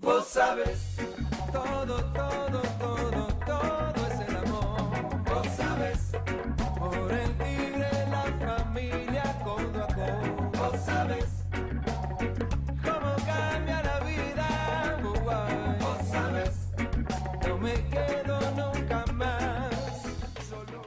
Vos sabés, todo, todo, todo, todo es el amor. Vos sabés, por el tigre, la familia, codo a codo. Vos sabés, cómo cambia la vida. Vos sabés, no me quedo nunca más solo.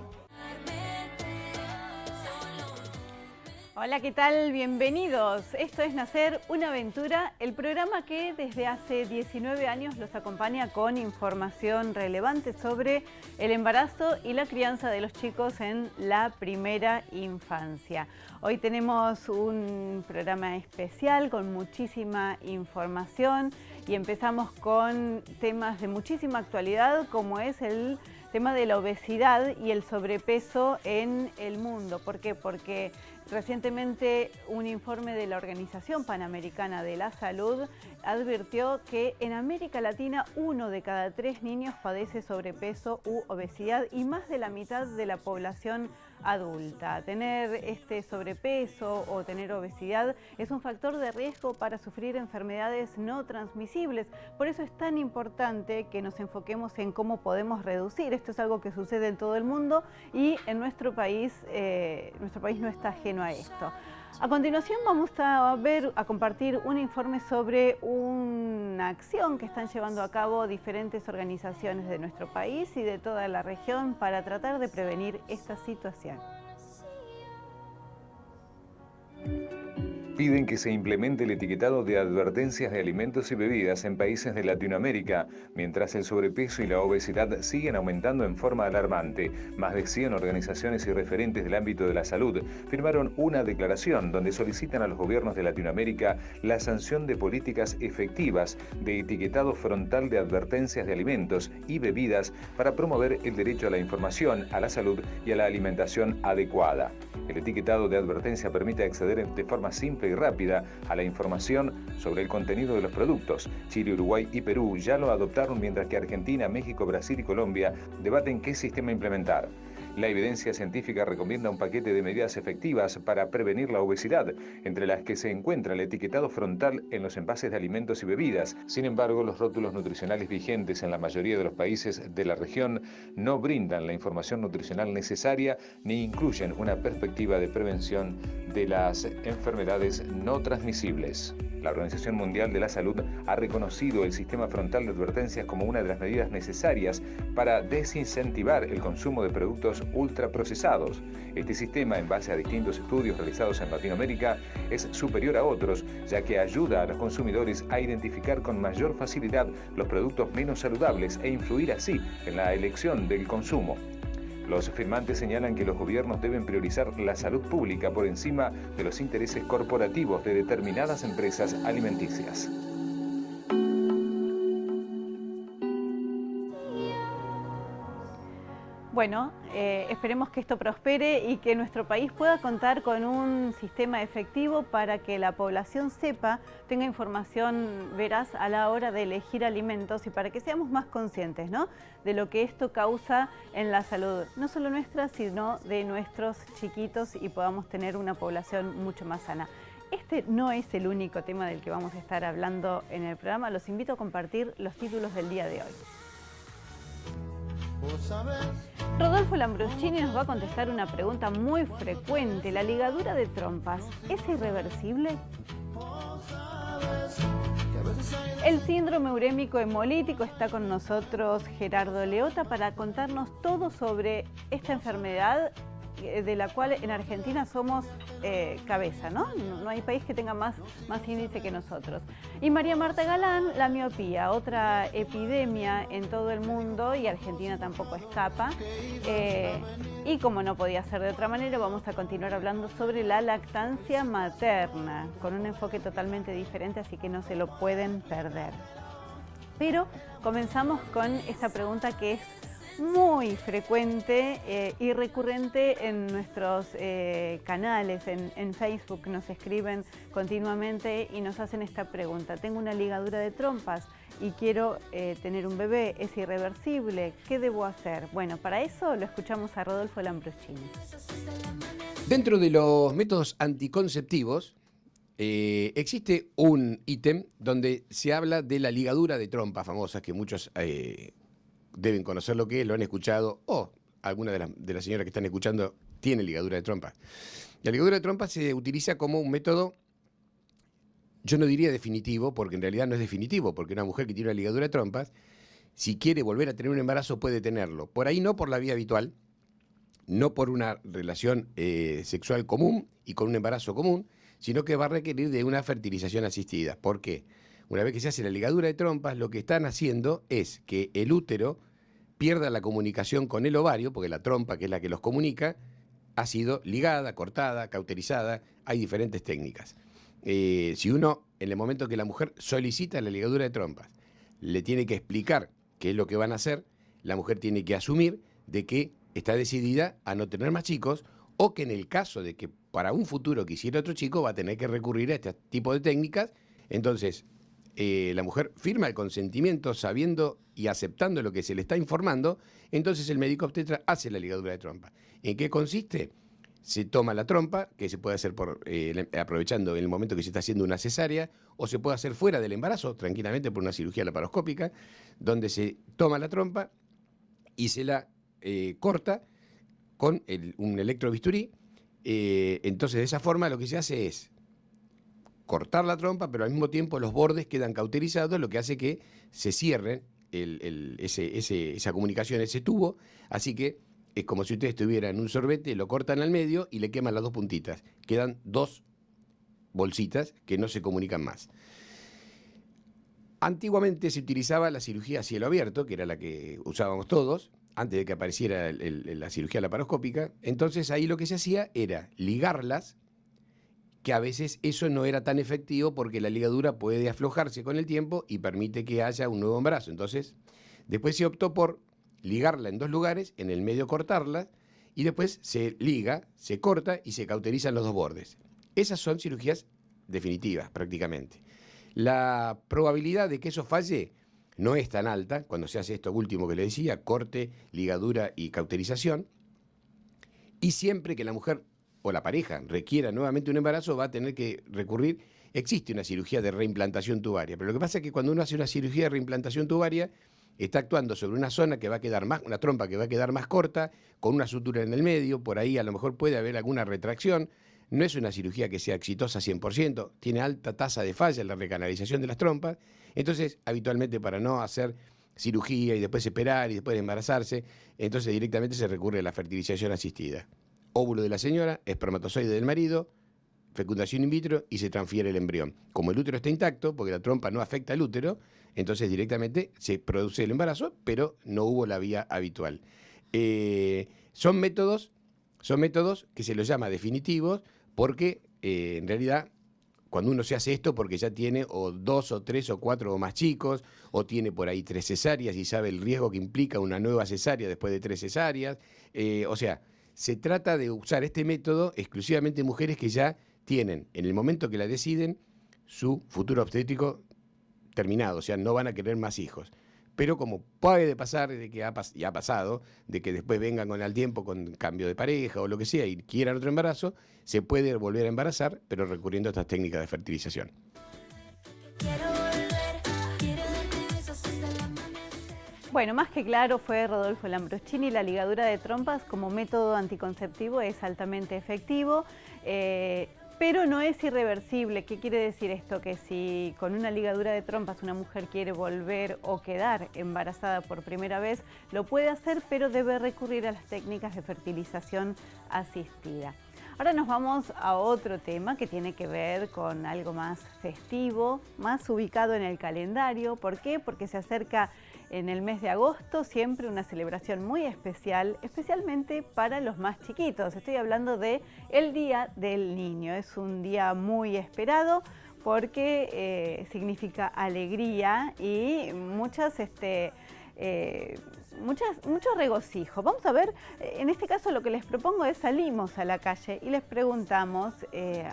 Hola, ¿qué tal? Bienvenidos. Esto es Nacer una Aventura, el programa que desde hace 19 años los acompaña con información relevante sobre el embarazo y la crianza de los chicos en la primera infancia. Hoy tenemos un programa especial con muchísima información y empezamos con temas de muchísima actualidad, como es el tema de la obesidad y el sobrepeso en el mundo. ¿Por qué? Porque recientemente un informe de la Organización Panamericana de la Salud advirtió que en América Latina 1 de cada 3 niños padece sobrepeso u obesidad y más de la mitad de la población adulta. Tener este sobrepeso o tener obesidad es un factor de riesgo para sufrir enfermedades no transmisibles. Por eso es tan importante que nos enfoquemos en cómo podemos reducir. Esto es algo que sucede en todo el mundo y en nuestro país no está ajeno a esto. A continuación vamos a compartir un informe sobre una acción que están llevando a cabo diferentes organizaciones de nuestro país y de toda la región para tratar de prevenir esta situación. Piden que se implemente el etiquetado de advertencias de alimentos y bebidas en países de Latinoamérica, mientras el sobrepeso y la obesidad siguen aumentando en forma alarmante. Más de 100 organizaciones y referentes del ámbito de la salud firmaron una declaración donde solicitan a los gobiernos de Latinoamérica la sanción de políticas efectivas de etiquetado frontal de advertencias de alimentos y bebidas para promover el derecho a la información, a la salud y a la alimentación adecuada. El etiquetado de advertencia permite acceder de forma simple y rápida a la información sobre el contenido de los productos. Chile, Uruguay y Perú ya lo adoptaron, mientras que Argentina, México, Brasil y Colombia debaten qué sistema implementar. La evidencia científica recomienda un paquete de medidas efectivas para prevenir la obesidad, entre las que se encuentra el etiquetado frontal en los envases de alimentos y bebidas. Sin embargo, los rótulos nutricionales vigentes en la mayoría de los países de la región no brindan la información nutricional necesaria ni incluyen una perspectiva de prevención de las enfermedades no transmisibles. La Organización Mundial de la Salud ha reconocido el sistema frontal de advertencias como una de las medidas necesarias para desincentivar el consumo de productos ultraprocesados. Este sistema, en base a distintos estudios realizados en Latinoamérica, es superior a otros, ya que ayuda a los consumidores a identificar con mayor facilidad los productos menos saludables e influir así en la elección del consumo. Los firmantes señalan que los gobiernos deben priorizar la salud pública por encima de los intereses corporativos de determinadas empresas alimenticias. Bueno, esperemos que esto prospere y que nuestro país pueda contar con un sistema efectivo para que la población tenga información veraz a la hora de elegir alimentos y para que seamos más conscientes, ¿no?, de lo que esto causa en la salud, no solo nuestra, sino de nuestros chiquitos, y podamos tener una población mucho más sana. Este no es el único tema del que vamos a estar hablando en el programa. Los invito a compartir los títulos del día de hoy. Rodolfo Lambruschini nos va a contestar una pregunta muy frecuente. ¿La ligadura de trompas es irreversible? El síndrome urémico hemolítico. Está con nosotros Gerardo Leota para contarnos todo sobre esta enfermedad, de la cual en Argentina somos cabeza, ¿no? No hay país que tenga más índice que nosotros. Y María Marta Galán, la miopía, otra epidemia en todo el mundo, y Argentina tampoco escapa. Y como no podía ser de otra manera, vamos a continuar hablando sobre la lactancia materna, con un enfoque totalmente diferente, así que no se lo pueden perder. Pero comenzamos con esta pregunta que es muy frecuente y recurrente en nuestros canales, en Facebook. Nos escriben continuamente y nos hacen esta pregunta: tengo una ligadura de trompas y quiero tener un bebé, ¿es irreversible? ¿Qué debo hacer? Bueno, para eso lo escuchamos a Rodolfo Lambruschini. Dentro de los métodos anticonceptivos existe un ítem donde se habla de la ligadura de trompa famosa, que muchos deben conocer lo que es, lo han escuchado, o alguna de las señoras que están escuchando tiene ligadura de trompa. La ligadura de trompa se utiliza como un método, yo no diría definitivo, porque en realidad no es definitivo, porque una mujer que tiene una ligadura de trompas, si quiere volver a tener un embarazo, puede tenerlo. Por ahí no por la vía habitual, no por una relación sexual común y con un embarazo común, sino que va a requerir de una fertilización asistida. ¿Por qué? Una vez que se hace la ligadura de trompas, lo que están haciendo es que el útero pierda la comunicación con el ovario, porque la trompa, que es la que los comunica, ha sido ligada, cortada, cauterizada. Hay diferentes técnicas. Si uno, en el momento que la mujer solicita la ligadura de trompas, le tiene que explicar qué es lo que van a hacer, la mujer tiene que asumir de que está decidida a no tener más chicos, o que en el caso de que para un futuro quisiera otro chico, va a tener que recurrir a este tipo de técnicas. Entonces, la mujer firma el consentimiento sabiendo y aceptando lo que se le está informando, entonces el médico obstetra hace la ligadura de trompa. ¿En qué consiste? Se toma la trompa, que se puede hacer aprovechando en el momento que se está haciendo una cesárea, o se puede hacer fuera del embarazo, tranquilamente por una cirugía laparoscópica, donde se toma la trompa y se la corta con un electrobisturí. Entonces, de esa forma lo que se hace es cortar la trompa, pero al mismo tiempo los bordes quedan cauterizados, lo que hace que se cierren esa comunicación, ese tubo. Así que es como si ustedes tuvieran un sorbete, lo cortan al medio y le queman las dos puntitas. Quedan dos bolsitas que no se comunican más. Antiguamente se utilizaba la cirugía a cielo abierto, que era la que usábamos todos, antes de que apareciera la cirugía laparoscópica. Entonces ahí lo que se hacía era ligarlas, que a veces eso no era tan efectivo porque la ligadura puede aflojarse con el tiempo y permite que haya un nuevo embarazo. Entonces, después se optó por ligarla en dos lugares, en el medio cortarla, y después se liga, se corta y se cauterizan los dos bordes. Esas son cirugías definitivas, prácticamente. La probabilidad de que eso falle no es tan alta cuando se hace esto último que le decía, corte, ligadura y cauterización. Y siempre que la mujer o la pareja requiera nuevamente un embarazo, va a tener que recurrir. Existe una cirugía de reimplantación tubaria, pero lo que pasa es que cuando uno hace una cirugía de reimplantación tubaria, está actuando sobre una zona que va a quedar más, una trompa que va a quedar más corta, con una sutura en el medio, por ahí a lo mejor puede haber alguna retracción. No es una cirugía que sea exitosa 100%, tiene alta tasa de falla en la recanalización de las trompas. Entonces, habitualmente para no hacer cirugía y después esperar y después embarazarse, entonces directamente se recurre a la fertilización asistida. Óvulo de la señora, espermatozoide del marido, fecundación in vitro y se transfiere el embrión. Como el útero está intacto, porque la trompa no afecta al útero, entonces directamente se produce el embarazo, pero no hubo la vía habitual. Son métodos que se los llama definitivos porque en realidad cuando uno se hace esto porque ya tiene o 2 o 3 o 4 o más chicos, o tiene por ahí 3 cesáreas y sabe el riesgo que implica una nueva cesárea después de 3 cesáreas. O sea, se trata de usar este método exclusivamente mujeres que ya tienen, en el momento que la deciden, su futuro obstétrico terminado, o sea, no van a querer más hijos. Pero como puede pasar, de que ya ha pasado, de que después vengan con el tiempo con cambio de pareja o lo que sea y quieran otro embarazo, se puede volver a embarazar, pero recurriendo a estas técnicas de fertilización. Bueno, más que claro fue Rodolfo Lambroschini, la ligadura de trompas como método anticonceptivo es altamente efectivo. Pero no es irreversible. ¿Qué quiere decir esto? Que si con una ligadura de trompas una mujer quiere volver o quedar embarazada por primera vez, lo puede hacer, pero debe recurrir a las técnicas de fertilización asistida. Ahora nos vamos a otro tema que tiene que ver con algo más festivo, más ubicado en el calendario. ¿Por qué? Porque se acerca en el mes de agosto siempre una celebración muy especial, especialmente para los más chiquitos. Estoy hablando de el Día del Niño. Es un día muy esperado porque significa alegría y mucho regocijo. Vamos a ver, en este caso lo que les propongo es salimos a la calle y les preguntamos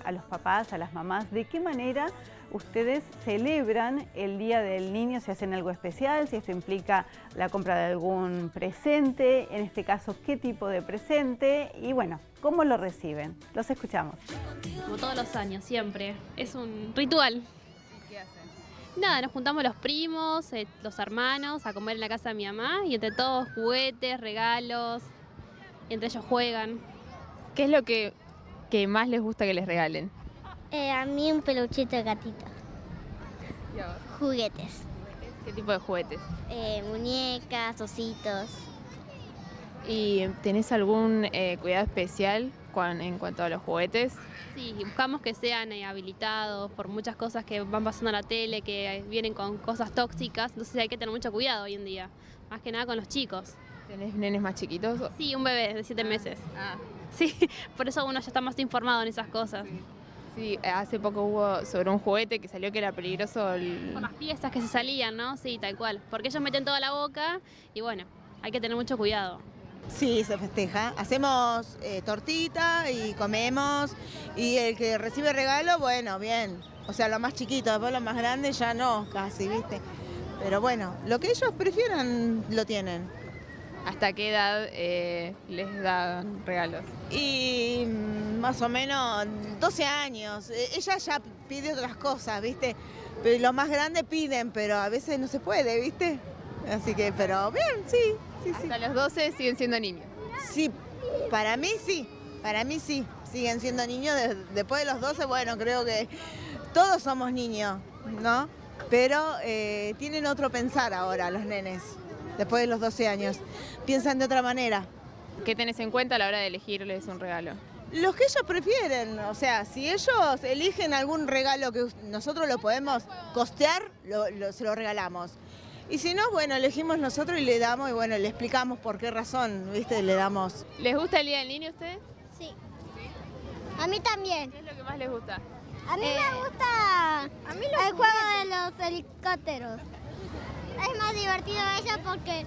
a los papás, a las mamás, de qué manera ustedes celebran el Día del Niño, si hacen algo especial, si esto implica la compra de algún presente, en este caso qué tipo de presente. Y bueno, ¿Cómo lo reciben? Los escuchamos. Como todos los años, siempre. Es un ritual. ¿Qué hacen? Nada, nos juntamos los primos, los hermanos, a comer en la casa de mi mamá y entre todos juguetes, regalos, y entre ellos juegan. ¿Qué es lo que más les gusta que les regalen? A mí un peluchito de gatito. ¿Y a vos? Juguetes. ¿Qué tipo de juguetes? Muñecas, ositos. ¿Y tenés algún cuidado especial en cuanto a los juguetes? Sí, y buscamos que sean habilitados por muchas cosas que van pasando en la tele, que vienen con cosas tóxicas, entonces hay que tener mucho cuidado hoy en día, más que nada con los chicos. ¿Tenés nenes más chiquitos? Sí, un bebé de 7 meses. Ah, Sí, por eso uno ya está más informado en esas cosas. sí, hace poco hubo sobre un juguete que salió que era peligroso. Por las piezas que se salían, ¿no? Sí, tal cual. Porque ellos meten toda la boca y bueno, hay que tener mucho cuidado. Sí, se festeja. Hacemos tortita y comemos. Y el que recibe regalo, bueno, bien. O sea, lo más chiquito, después lo más grande ya no, casi, ¿viste? Pero bueno, lo que ellos prefieran lo tienen. ¿Hasta qué edad les dan regalos? Y más o menos 12 años. Ella ya pide otras cosas, ¿viste? Pero los más grandes piden, pero a veces no se puede, ¿viste? Así que, pero bien, sí, sí, sí. Hasta los 12 siguen siendo niños. Sí, para mí sí, siguen siendo niños. Después de los 12, bueno, creo que todos somos niños, ¿no? Pero tienen otro pensar ahora los nenes, después de los 12 años. Piensan de otra manera. ¿Qué tenés en cuenta a la hora de elegirles un regalo? Los que ellos prefieren, o sea, si ellos eligen algún regalo que nosotros lo podemos costear, se lo regalamos. Y si no, bueno, elegimos nosotros y le damos, y bueno, le explicamos por qué razón, ¿viste? Le damos. ¿Les gusta el Día del Niño a ustedes? Sí. A mí también. ¿Qué es lo que más les gusta? A mí me gusta el juego de los helicópteros. Es más divertido eso porque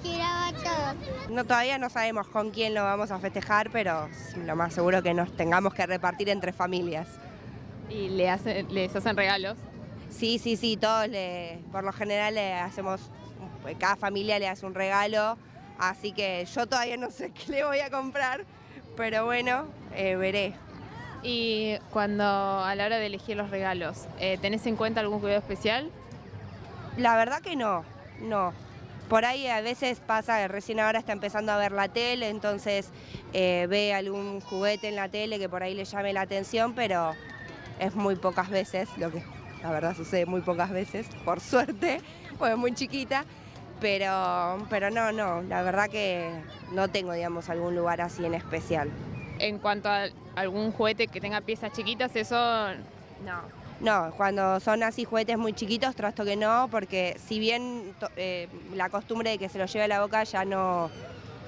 giraba todo. No, todavía no sabemos con quién lo vamos a festejar, pero lo más seguro que nos tengamos que repartir entre familias. ¿Y les hacen regalos? Sí, todos por lo general le hacemos, cada familia le hace un regalo, así que yo todavía no sé qué le voy a comprar, pero bueno, veré. Y cuando a la hora de elegir los regalos, ¿tenés en cuenta algún cuidado especial? La verdad que no. Por ahí a veces pasa que recién ahora está empezando a ver la tele, entonces ve algún juguete en la tele que por ahí le llame la atención, pero es muy pocas veces, la verdad sucede muy pocas veces, por suerte, porque es muy chiquita, pero no, la verdad que no tengo, digamos, algún lugar así en especial. En cuanto a algún juguete que tenga piezas chiquitas, eso... No, cuando son así juguetes muy chiquitos, trato que no, porque si bien la costumbre de que se lo lleve a la boca ya no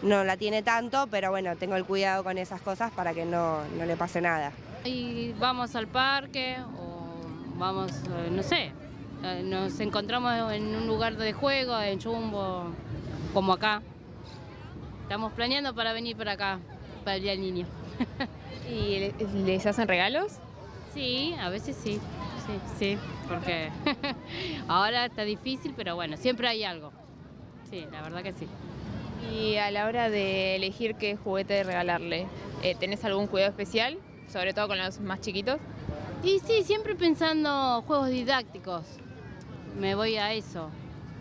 la tiene tanto, pero bueno, tengo el cuidado con esas cosas para que no le pase nada. Y vamos al parque o vamos, no sé, nos encontramos en un lugar de juego, en Jumbo, como acá. Estamos planeando para venir para acá, para el Día del Niño. ¿Y les hacen regalos? Sí, a veces sí, porque ahora está difícil, pero bueno, siempre hay algo. Sí, la verdad que sí. Y a la hora de elegir qué juguete regalarle, ¿tenés algún cuidado especial, sobre todo con los más chiquitos? Y sí, siempre pensando juegos didácticos, me voy a eso,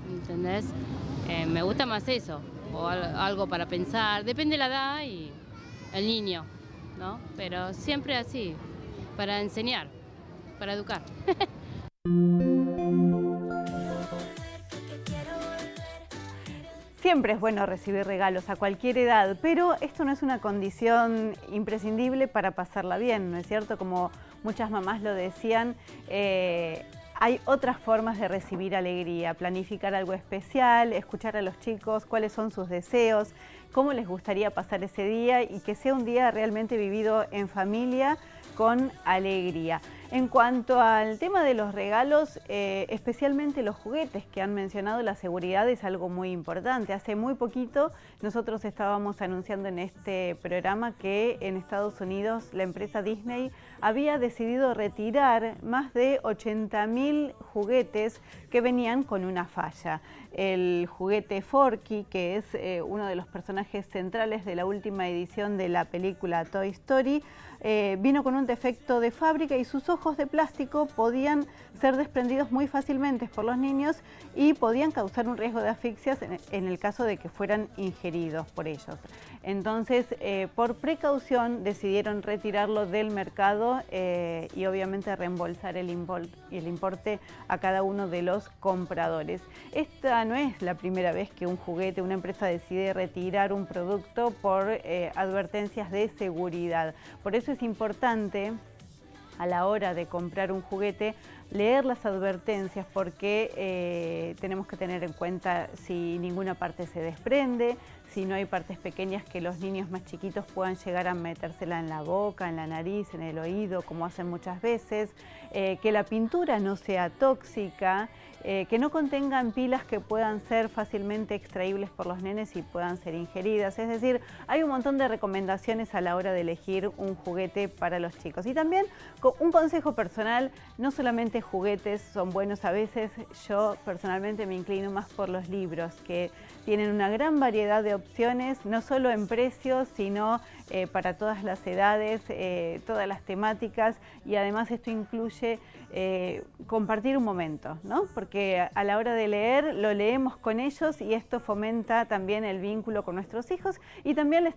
¿entendés? Me gusta más eso, o algo para pensar, depende de la edad y el niño, ¿no? Pero siempre así, para enseñar, para educar. Siempre es bueno recibir regalos a cualquier edad, pero esto no es una condición imprescindible para pasarla bien, ¿no es cierto? Como muchas mamás lo decían, hay otras formas de recibir alegría, planificar algo especial, escuchar a los chicos cuáles son sus deseos, cómo les gustaría pasar ese día y que sea un día realmente vivido en familia con alegría. En cuanto al tema de los regalos, especialmente los juguetes que han mencionado, la seguridad es algo muy importante. Hace muy poquito nosotros estábamos anunciando en este programa que en Estados Unidos la empresa Disney había decidido retirar más de 80.000 juguetes que venían con una falla. El juguete Forky, que es uno de los personajes centrales de la última edición de la película Toy Story, vino con un defecto de fábrica y sus ojos de plástico podían ser desprendidos muy fácilmente por los niños y podían causar un riesgo de asfixias en el caso de que fueran ingeridos por ellos. Entonces, por precaución, decidieron retirarlo del mercado y obviamente reembolsar el importe a cada uno de los compradores. Esta no es la primera vez que una empresa decide retirar un producto por advertencias de seguridad. Por eso es importante, a la hora de comprar un juguete, leer las advertencias, porque tenemos que tener en cuenta si ninguna parte se desprende, si no hay partes pequeñas que los niños más chiquitos puedan llegar a metérsela en la boca, en la nariz, en el oído, como hacen muchas veces, que la pintura no sea tóxica, que no contengan pilas que puedan ser fácilmente extraíbles por los nenes y puedan ser ingeridas. Es decir, hay un montón de recomendaciones a la hora de elegir un juguete para los chicos. Y también un consejo personal, no solamente juguetes son buenos, a veces yo personalmente me inclino más por los libros, que tienen una gran variedad de opciones, no solo en precios, sino para todas las edades, todas las temáticas, y además esto incluye compartir un momento, ¿no? Porque a la hora de leer lo leemos con ellos y esto fomenta también el vínculo con nuestros hijos, y también les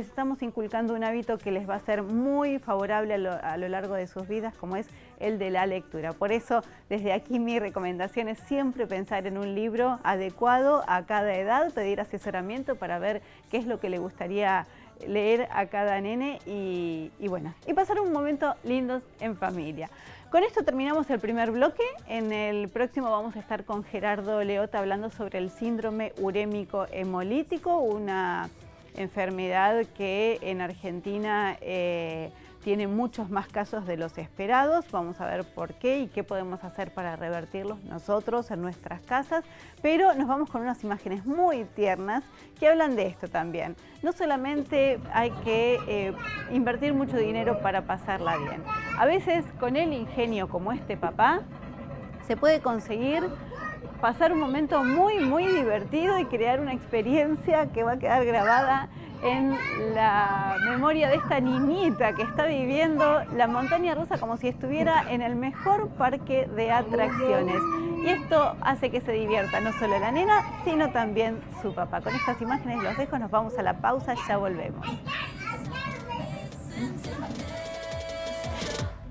estamos inculcando un hábito que les va a ser muy favorable a lo largo de sus vidas, como es el de la lectura. Por eso, desde aquí mi recomendación es siempre pensar en un libro adecuado a cada edad, pedir asesoramiento para ver qué es lo que le gustaría leer a cada nene y pasar un momento lindo en familia. Con esto terminamos el primer bloque. En el próximo vamos a estar con Gerardo Leota hablando sobre el síndrome urémico hemolítico, una enfermedad que en Argentina tiene muchos más casos de los esperados. Vamos a ver por qué y qué podemos hacer para revertirlos nosotros en nuestras casas. Pero nos vamos con unas imágenes muy tiernas que hablan de esto también. No solamente hay que invertir mucho dinero para pasarla bien. A veces con el ingenio como este papá se puede conseguir pasar un momento muy, muy divertido y crear una experiencia que va a quedar grabada en la memoria de esta niñita que está viviendo la montaña rusa como si estuviera en el mejor parque de atracciones. Y esto hace que se divierta no solo la nena, sino también su papá. Con estas imágenes los dejo, nos vamos a la pausa, ya volvemos.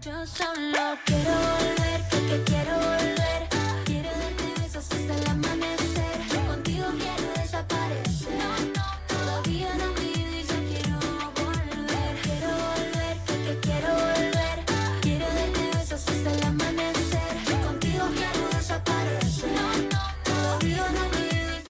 Yo solo quiero volver, porque quiero volver. Quiero darte besos hasta el amanecer. Contigo quiero desaparecer. Todavía no vivo y yo quiero volver. Quiero volver, porque quiero volver. Quiero darte besos hasta el amanecer. Contigo quiero desaparecer. Todavía no vivo.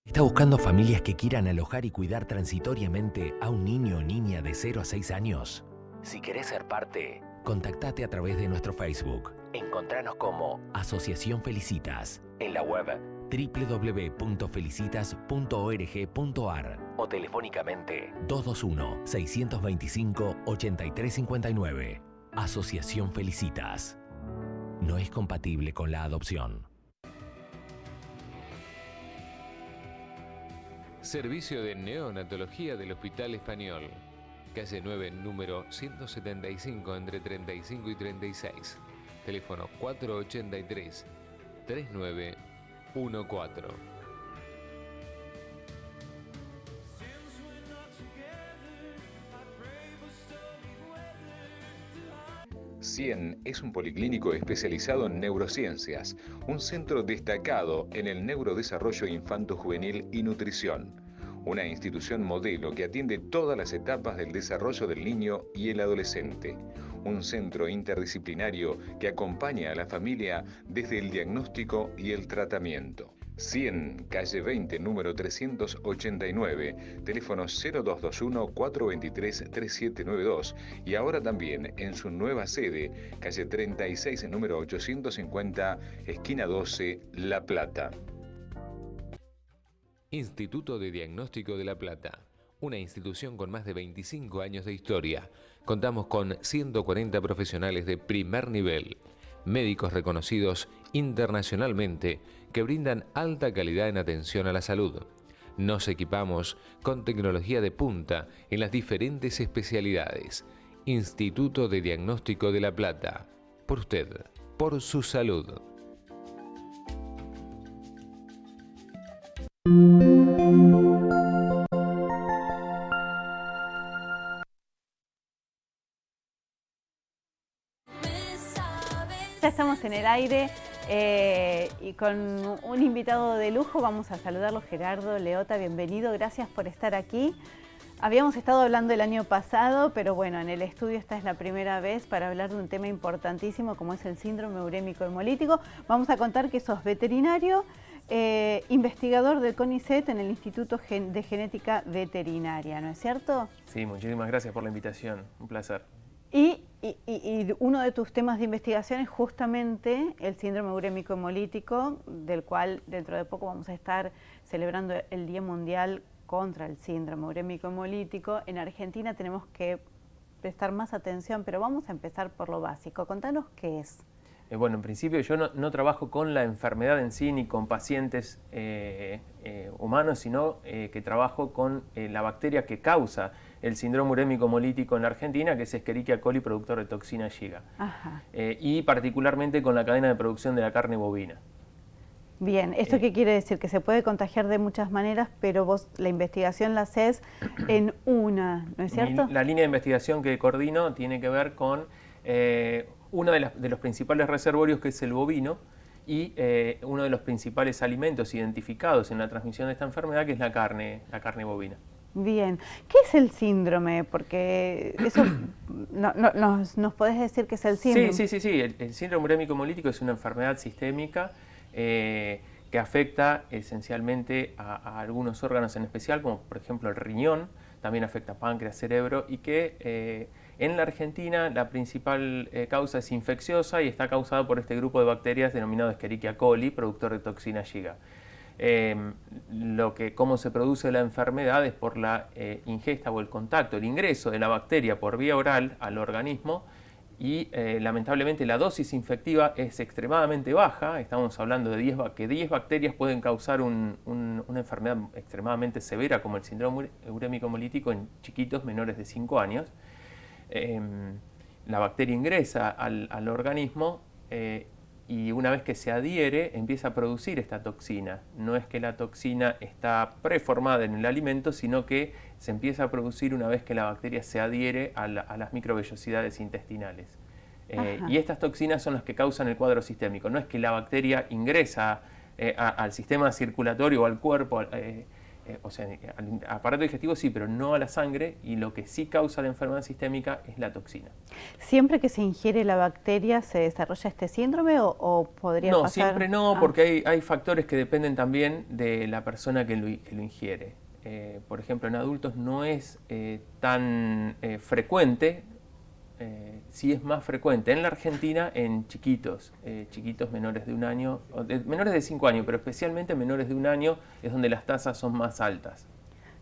¿Está buscando familias que quieran alojar y cuidar transitoriamente a un niño o niña de 0 a 6 años? Si querés ser parte, contactate a través de nuestro Facebook. Encontranos como Asociación Felicitas en la web www.felicitas.org.ar o telefónicamente 221-625-8359. Asociación Felicitas. No es compatible con la adopción. Servicio de neonatología del Hospital Español. Calle 9, número 175, entre 35 y 36. Teléfono 483-3914. CIEN es un policlínico especializado en neurociencias, un centro destacado en el neurodesarrollo infanto-juvenil y nutrición. Una institución modelo que atiende todas las etapas del desarrollo del niño y el adolescente. Un centro interdisciplinario que acompaña a la familia desde el diagnóstico y el tratamiento. CIEN, calle 20, número 389, teléfono 0221-423-3792 y ahora también en su nueva sede, calle 36, número 850, esquina 12, La Plata. Instituto de Diagnóstico de La Plata. una institución con más de 25 años de historia. Contamos con 140 profesionales de primer nivel, médicos reconocidos internacionalmente que brindan alta calidad en atención a la salud. Nos equipamos con tecnología de punta en las diferentes especialidades. Instituto de Diagnóstico de La Plata. Por usted, por su salud. Ya estamos en el aire y con un invitado de lujo. Vamos a saludarlo, Gerardo Leota, bienvenido, gracias por estar aquí. Habíamos estado hablando el año pasado, pero bueno, en el estudio esta es la primera vez para hablar de un tema importantísimo como es el síndrome urémico hemolítico. Vamos a contar que sos veterinario, investigador del CONICET en el Instituto de Genética Veterinaria, ¿no es cierto? Sí, muchísimas gracias por la invitación, un placer. Y uno de tus temas de investigación es justamente el síndrome urémico hemolítico, del cual dentro de poco vamos a estar celebrando el Día Mundial contra el síndrome urémico hemolítico. En Argentina tenemos que prestar más atención, pero vamos a empezar por lo básico. Contanos qué es. Bueno, en principio yo no trabajo con la enfermedad en sí ni con pacientes humanos, sino que trabajo con la bacteria que causa el síndrome urémico hemolítico en la Argentina, que es Escherichia coli, productor de toxina Shiga. Y particularmente con la cadena de producción de la carne bovina. Bien, ¿esto qué quiere decir? Que se puede contagiar de muchas maneras, pero vos la investigación la haces en una, ¿no es cierto? La línea de investigación que coordino tiene que ver con uno de los principales reservorios, que es el bovino, y uno de los principales alimentos identificados en la transmisión de esta enfermedad, que es la carne bovina. Bien, ¿qué es el síndrome? Porque eso nos podés decir qué es el síndrome. Sí. El síndrome urémico hemolítico es una enfermedad sistémica que afecta esencialmente a algunos órganos en especial, como por ejemplo el riñón, también afecta páncreas, cerebro, y que en la Argentina la principal causa es infecciosa y está causada por este grupo de bacterias denominado Escherichia coli, productor de toxina Shiga. Cómo se produce la enfermedad es por la ingesta o el contacto, el ingreso de la bacteria por vía oral al organismo, y lamentablemente la dosis infectiva es extremadamente baja. Estamos hablando de 10 bacterias pueden causar una enfermedad extremadamente severa como el síndrome urémico hemolítico en chiquitos menores de 5 años. La bacteria ingresa al organismo y una vez que se adhiere empieza a producir esta toxina. No es que la toxina está preformada en el alimento, sino que se empieza a producir una vez que la bacteria se adhiere a las microvellosidades intestinales. Y estas toxinas son las que causan el cuadro sistémico. No es que la bacteria ingresa al sistema circulatorio o al cuerpo, o sea, al aparato digestivo sí, pero no a la sangre, y lo que sí causa la enfermedad sistémica es la toxina. ¿Siempre que se ingiere la bacteria se desarrolla este síndrome o podría pasar? No, siempre no, porque hay factores que dependen también de la persona que lo ingiere. Por ejemplo, en adultos no es tan frecuente, sí es más frecuente en la Argentina en chiquitos menores de 1 año, menores de 5 años, pero especialmente menores de 1 año es donde las tasas son más altas.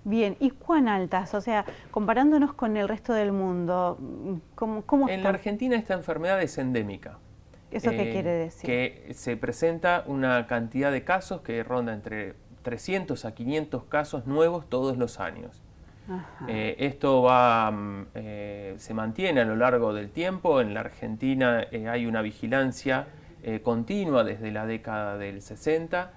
Bien, ¿y cuán altas? O sea, comparándonos con el resto del mundo, ¿cómo está? En la Argentina esta enfermedad es endémica. ¿Eso qué quiere decir? Que se presenta una cantidad de casos que ronda entre 300 a 500 casos nuevos todos los años. Esto se mantiene a lo largo del tiempo. En la Argentina hay una vigilancia continua desde la década del 60.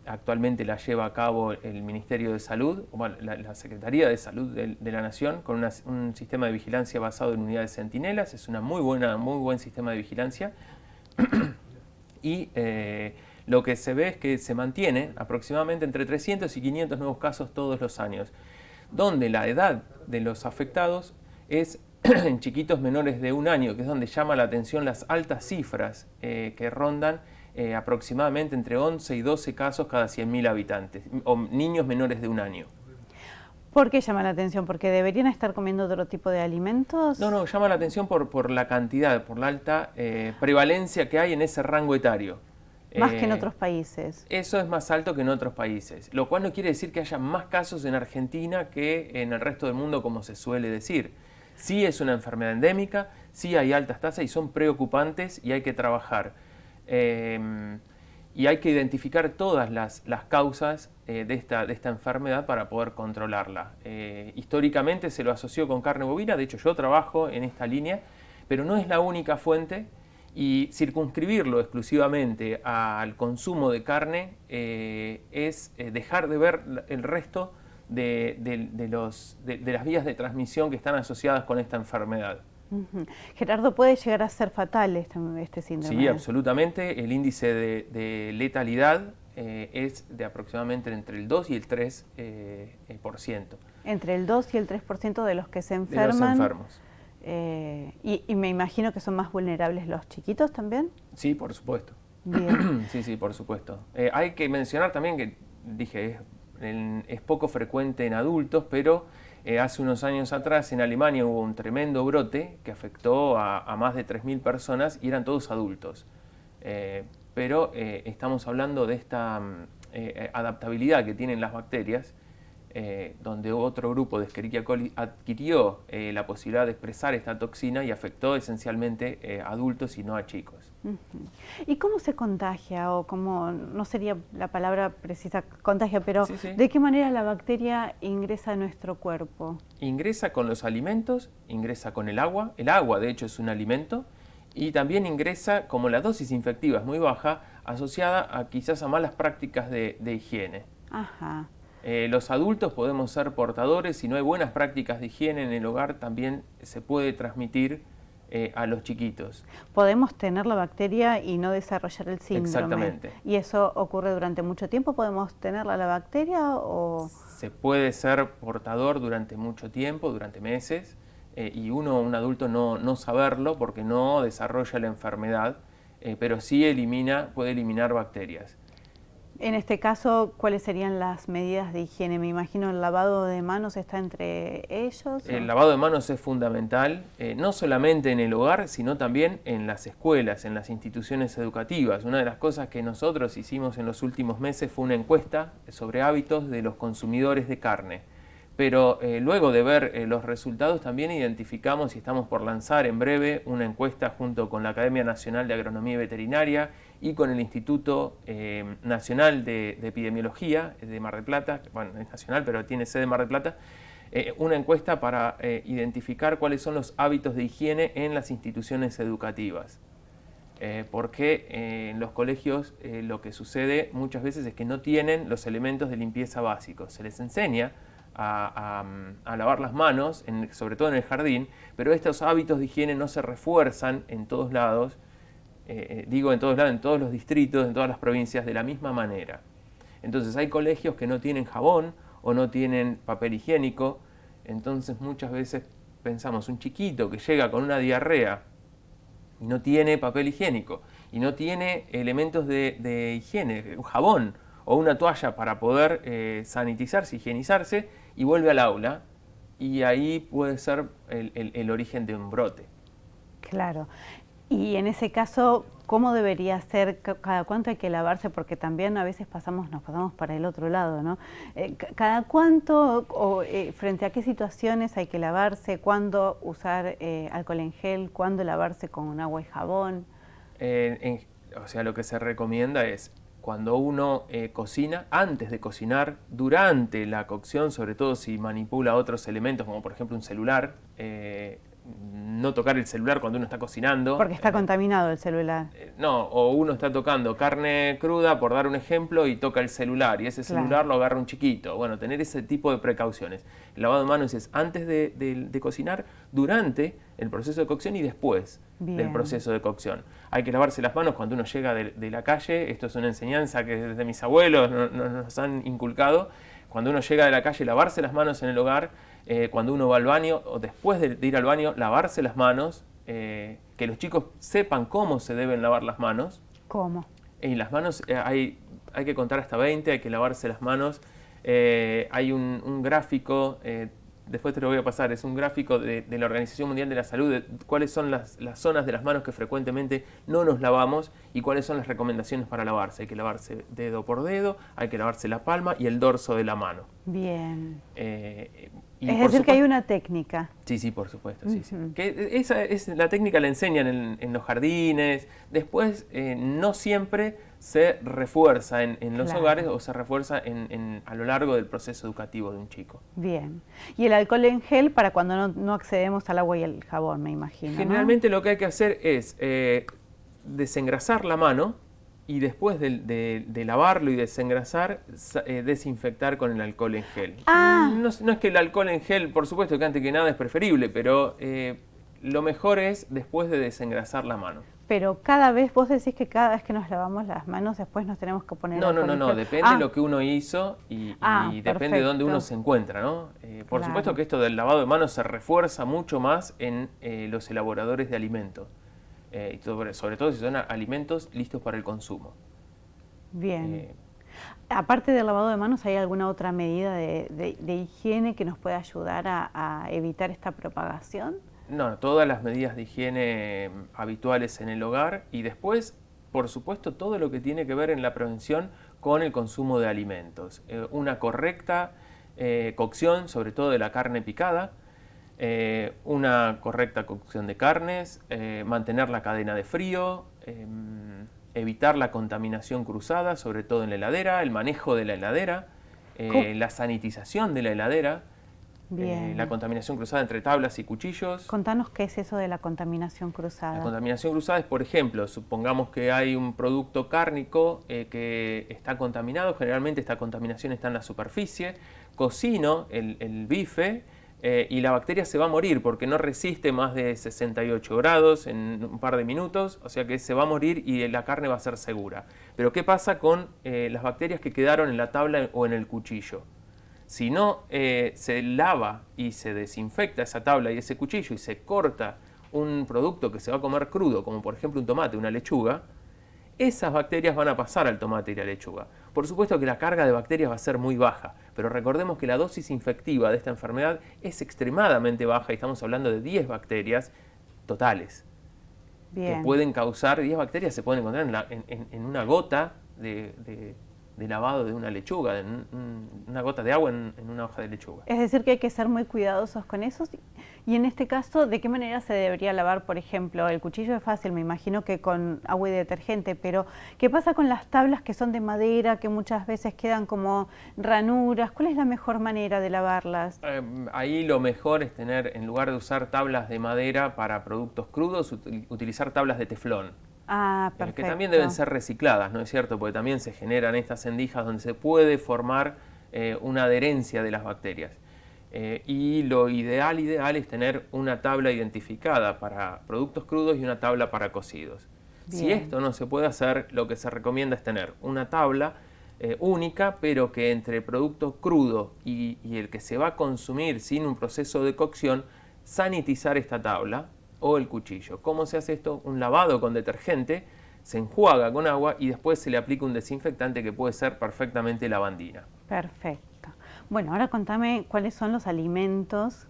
Actualmente la lleva a cabo el Ministerio de Salud, bueno, la Secretaría de Salud de la Nación, con un sistema de vigilancia basado en unidades centinelas. Es un muy buen sistema de vigilancia. Y lo que se ve es que se mantiene aproximadamente entre 300 y 500 nuevos casos todos los años, donde la edad de los afectados es en chiquitos menores de 1 año, que es donde llama la atención las altas cifras que rondan aproximadamente entre 11 y 12 casos cada 100.000 habitantes, o niños menores de 1 año. ¿Por qué llama la atención? ¿Porque deberían estar comiendo otro tipo de alimentos? No, llama la atención por la cantidad, por la alta prevalencia que hay en ese rango etario. Más que en otros países. Eso es más alto que en otros países, lo cual no quiere decir que haya más casos en Argentina que en el resto del mundo, como se suele decir. Sí es una enfermedad endémica, sí hay altas tasas y son preocupantes y hay que trabajar. Y hay que identificar todas las causas de esta enfermedad para poder controlarla. Históricamente se lo asoció con carne bovina, de hecho yo trabajo en esta línea, pero no es la única fuente, y circunscribirlo exclusivamente al consumo de carne es dejar de ver el resto de las vías de transmisión que están asociadas con esta enfermedad. Gerardo, ¿puede llegar a ser fatal este síndrome? Sí, absolutamente. El índice de letalidad es de aproximadamente entre el 2 y el 3%. Entre el 2 y el 3% de los que se enferman. De los enfermos. Y me imagino que son más vulnerables los chiquitos también. Sí, por supuesto. Bien. Sí, por supuesto. Hay que mencionar también que, dije, es poco frecuente en adultos, pero hace unos años atrás en Alemania hubo un tremendo brote que afectó a más de 3.000 personas y eran todos adultos. Pero estamos hablando de esta adaptabilidad que tienen las bacterias, donde otro grupo de Escherichia coli adquirió la posibilidad de expresar esta toxina y afectó esencialmente a adultos y no a chicos. ¿Y cómo se contagia? O cómo, no sería la palabra precisa contagia, pero Sí. ¿de qué manera la bacteria ingresa a nuestro cuerpo? Ingresa con los alimentos, ingresa con el agua. El agua, de hecho, es un alimento. Y también ingresa, como la dosis infectiva es muy baja, asociada a quizás a malas prácticas de higiene. Ajá. Los adultos podemos ser portadores. Si no hay buenas prácticas de higiene en el hogar, también se puede transmitir a los chiquitos. Podemos tener la bacteria y no desarrollar el síndrome. Exactamente. ¿Y eso ocurre durante mucho tiempo? ¿Podemos tenerla la bacteria o...? Se puede ser portador durante mucho tiempo, durante meses, y un adulto no saberlo porque no desarrolla la enfermedad, pero sí puede eliminar bacterias. En este caso, ¿cuáles serían las medidas de higiene? Me imagino el lavado de manos está entre ellos. El lavado de manos es fundamental, no solamente en el hogar, sino también en las escuelas, en las instituciones educativas. Una de las cosas que nosotros hicimos en los últimos meses fue una encuesta sobre hábitos de los consumidores de carne. Pero luego de ver los resultados también identificamos y estamos por lanzar en breve una encuesta junto con la Academia Nacional de Agronomía y Veterinaria y con el Instituto Nacional de Epidemiología de Mar del Plata, bueno, es nacional pero tiene sede en Mar del Plata, una encuesta para identificar cuáles son los hábitos de higiene en las instituciones educativas. Porque en los colegios lo que sucede muchas veces es que no tienen los elementos de limpieza básicos. Se les enseña a lavar las manos, sobre todo en el jardín, pero estos hábitos de higiene no se refuerzan en todos lados, en todos los distritos, en todas las provincias de la misma manera. Entonces hay colegios que no tienen jabón o no tienen papel higiénico, entonces muchas veces pensamos, un chiquito que llega con una diarrea y no tiene papel higiénico y no tiene elementos de higiene, un jabón o una toalla para poder sanitizarse, higienizarse, y vuelve al aula, y ahí puede ser el origen de un brote. Claro. Y en ese caso, ¿cómo debería ser? ¿Cada cuánto hay que lavarse? Porque también a veces nos pasamos para el otro lado, ¿no? ¿Cada cuánto o frente a qué situaciones hay que lavarse? ¿Cuándo usar alcohol en gel? ¿Cuándo lavarse con agua y jabón? O sea, lo que se recomienda es cuando uno cocina, antes de cocinar, durante la cocción, sobre todo si manipula otros elementos, como por ejemplo un celular, no tocar el celular cuando uno está cocinando. Porque está contaminado el celular. No, o uno está tocando carne cruda, por dar un ejemplo, y toca el celular, y ese celular lo agarra un chiquito. Bueno, tener ese tipo de precauciones. El lavado de manos es antes de cocinar, durante el proceso de cocción y después del proceso de cocción. Hay que lavarse las manos cuando uno llega de la calle. Esto es una enseñanza que desde mis abuelos nos han inculcado. Cuando uno llega de la calle, lavarse las manos en el hogar. Cuando uno va al baño o después de ir al baño, lavarse las manos, que los chicos sepan cómo se deben lavar las manos. ¿Cómo? Y las manos, hay que contar hasta 20, hay que lavarse las manos. Hay un gráfico después te lo voy a pasar, es un gráfico de la Organización Mundial de la Salud, de cuáles son las zonas de las manos que frecuentemente no nos lavamos y cuáles son las recomendaciones para lavarse. Hay que lavarse dedo por dedo, hay que lavarse la palma y el dorso de la mano. Bien. Y es decir, que hay una técnica. Sí, sí, por supuesto. Sí, sí. Que la técnica la enseñan en los jardines. Después, no siempre se refuerza en los hogares o se refuerza a lo largo del proceso educativo de un chico. Bien. Y el alcohol en gel para cuando no accedemos al agua y el jabón, me imagino. Generalmente lo que hay que hacer es desengrasar la mano y después de lavarlo y desengrasar, desinfectar con el alcohol en gel. No es que el alcohol en gel, por supuesto que antes que nada es preferible, pero lo mejor es después de desengrasar la mano. Pero vos decís que cada vez que nos lavamos las manos después nos tenemos que poner alcohol en gel. No, depende de lo que uno hizo y depende de dónde uno se encuentra, ¿no? Por supuesto que esto del lavado de manos se refuerza mucho más en los elaboradores de alimentos. Y sobre todo si son alimentos listos para el consumo. Bien. Aparte del lavado de manos, ¿hay alguna otra medida de higiene que nos pueda ayudar a evitar esta propagación? No, todas las medidas de higiene habituales en el hogar y después, por supuesto, todo lo que tiene que ver en la prevención con el consumo de alimentos. Una correcta cocción, sobre todo de la carne picada, una correcta cocción de carnes, mantener la cadena de frío, evitar la contaminación cruzada, sobre todo en la heladera, el manejo de la heladera, la sanitización de la heladera, la contaminación cruzada entre tablas y cuchillos. Contanos qué es eso de la contaminación cruzada. La contaminación cruzada es, por ejemplo, supongamos que hay un producto cárnico que está contaminado, generalmente esta contaminación está en la superficie, cocino el bife, y la bacteria se va a morir porque no resiste más de 68 grados en un par de minutos, o sea que se va a morir y la carne va a ser segura. Pero ¿qué pasa con las bacterias que quedaron en la tabla o en el cuchillo? Si no se lava y se desinfecta esa tabla y ese cuchillo y se corta un producto que se va a comer crudo, como por ejemplo un tomate, una lechuga, esas bacterias van a pasar al tomate y la lechuga. Por supuesto que la carga de bacterias va a ser muy baja, pero recordemos que la dosis infectiva de esta enfermedad es extremadamente baja y estamos hablando de 10 bacterias totales. Que pueden causar, 10 bacterias se pueden encontrar en una gota de lavado de una lechuga, una gota de agua en una hoja de lechuga. Es decir que hay que ser muy cuidadosos con eso. Y en este caso, ¿de qué manera se debería lavar, por ejemplo? El cuchillo es fácil, me imagino que con agua y detergente, pero ¿qué pasa con las tablas que son de madera, que muchas veces quedan como ranuras? ¿Cuál es la mejor manera de lavarlas? Ahí lo mejor es tener, en lugar de usar tablas de madera para productos crudos, utilizar tablas de teflón. Perfecto. Que también deben ser recicladas, ¿no es cierto? Porque también se generan estas endijas donde se puede formar una adherencia de las bacterias. Y lo ideal es tener una tabla identificada para productos crudos y una tabla para cocidos. Bien. Si esto no se puede hacer, lo que se recomienda es tener una tabla única, pero que entre producto crudo y el que se va a consumir sin un proceso de cocción, sanitizar esta tabla o el cuchillo. ¿Cómo se hace esto? Un lavado con detergente, se enjuaga con agua y después se le aplica un desinfectante que puede ser perfectamente lavandina. Perfecto. Bueno, ahora contame cuáles son los alimentos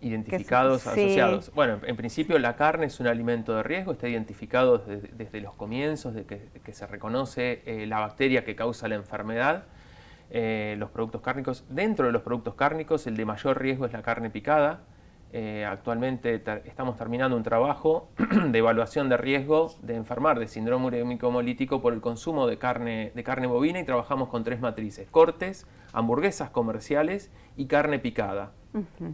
identificados, asociados. Bueno, en principio la carne es un alimento de riesgo, está identificado desde los comienzos de que se reconoce la bacteria que causa la enfermedad. Los productos cárnicos, dentro de los productos cárnicos el de mayor riesgo es la carne picada. Actualmente estamos terminando un trabajo de evaluación de riesgo de enfermar de síndrome urémico hemolítico por el consumo de carne bovina y trabajamos con 3 matrices: cortes, hamburguesas comerciales y carne picada.